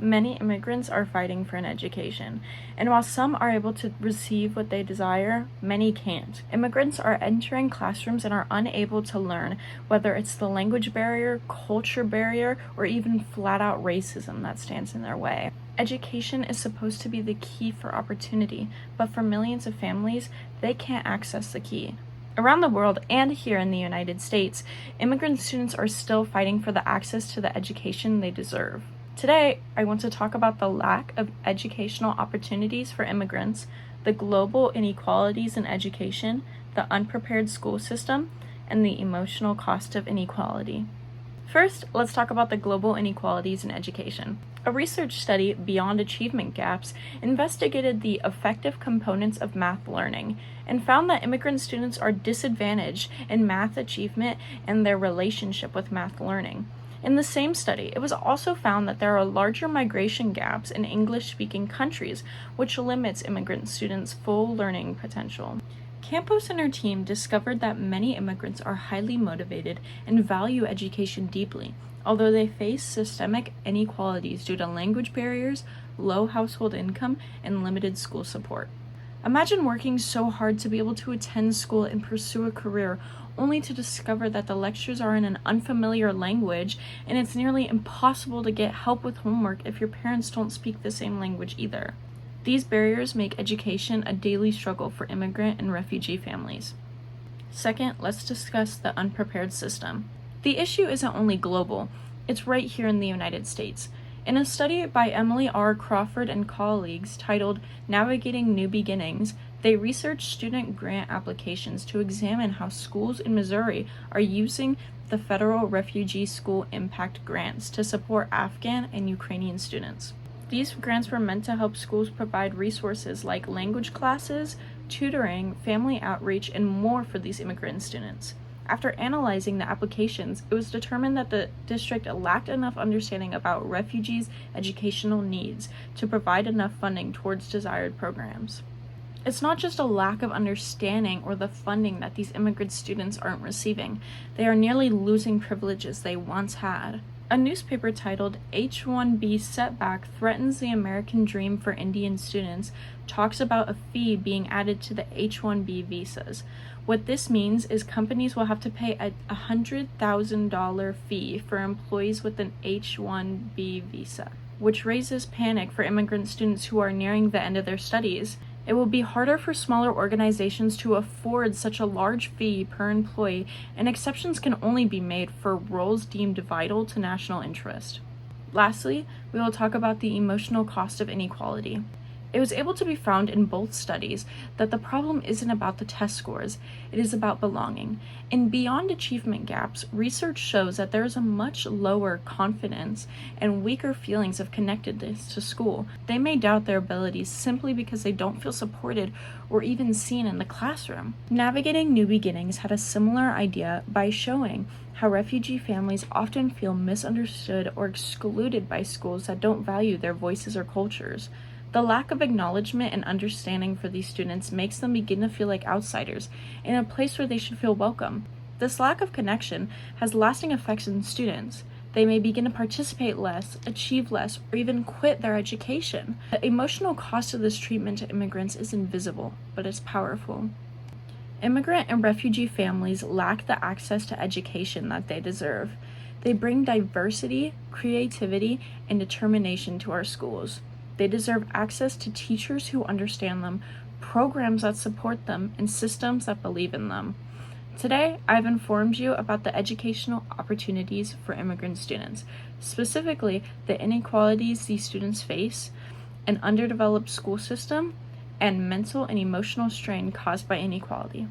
many immigrants are fighting for an education, and while some are able to receive what they desire, many can't. Immigrants are entering classrooms and are unable to learn, whether it's the language barrier, culture barrier, or even flat-out racism that stands in their way. Education is supposed to be the key for opportunity, but for millions of families, they can't access the key. Around the world and here in the United States, immigrant students are still fighting for the access to the education they deserve. Today, I want to talk about the lack of educational opportunities for immigrants, the global inequalities in education, the unprepared school system, and the emotional cost of inequality. First, let's talk about the global inequalities in education. A research study, Beyond Achievement Gaps, investigated the effective components of math learning and found that immigrant students are disadvantaged in math achievement and their relationship with math learning. In the same study, it was also found that there are larger migration gaps in English-speaking countries, which limits immigrant students' full learning potential. Campos and her team discovered that many immigrants are highly motivated and value education deeply, although they face systemic inequalities due to language barriers, low household income, and limited school support. Imagine working so hard to be able to attend school and pursue a career, only to discover that the lectures are in an unfamiliar language and it's nearly impossible to get help with homework if your parents don't speak the same language either. These barriers make education a daily struggle for immigrant and refugee families. Second, let's discuss the unprepared system. The issue isn't only global, it's right here in the United States. In a study by Emily R. Crawford and colleagues titled Navigating New Beginnings, they researched student grant applications to examine how schools in Missouri are using the Federal Refugee School Impact Grants to support Afghan and Ukrainian students. These grants were meant to help schools provide resources like language classes, tutoring, family outreach, and more for these immigrant students. After analyzing the applications, it was determined that the district lacked enough understanding about refugees' educational needs to provide enough funding towards desired programs. It's not just a lack of understanding or the funding that these immigrant students aren't receiving. They are nearly losing privileges they once had. A newspaper titled H-1B Setback Threatens the American Dream for Indian Students talks about a fee being added to the H-1B visas. What this means is companies will have to pay a $100,000 fee for employees with an H-1B visa, which raises panic for immigrant students who are nearing the end of their studies. It will be harder for smaller organizations to afford such a large fee per employee, and exceptions can only be made for roles deemed vital to national interest. Lastly, we will talk about the emotional cost of inequality. It was able to be found in both studies that the problem isn't about the test scores, it is about belonging. In Beyond Achievement Gaps, research shows that there is a much lower confidence and weaker feelings of connectedness to school. They may doubt their abilities simply because they don't feel supported or even seen in the classroom. Navigating New Beginnings had a similar idea by showing how refugee families often feel misunderstood or excluded by schools that don't value their voices or cultures. The lack of acknowledgement and understanding for these students makes them begin to feel like outsiders in a place where they should feel welcome. This lack of connection has lasting effects on students. They may begin to participate less, achieve less, or even quit their education. The emotional cost of this treatment to immigrants is invisible, but it's powerful. Immigrant and refugee families lack the access to education that they deserve. They bring diversity, creativity, and determination to our schools. They deserve access to teachers who understand them, programs that support them, and systems that believe in them. Today, I've informed you about the educational opportunities for immigrant students, specifically the inequalities these students face, an underdeveloped school system, and mental and emotional strain caused by inequality.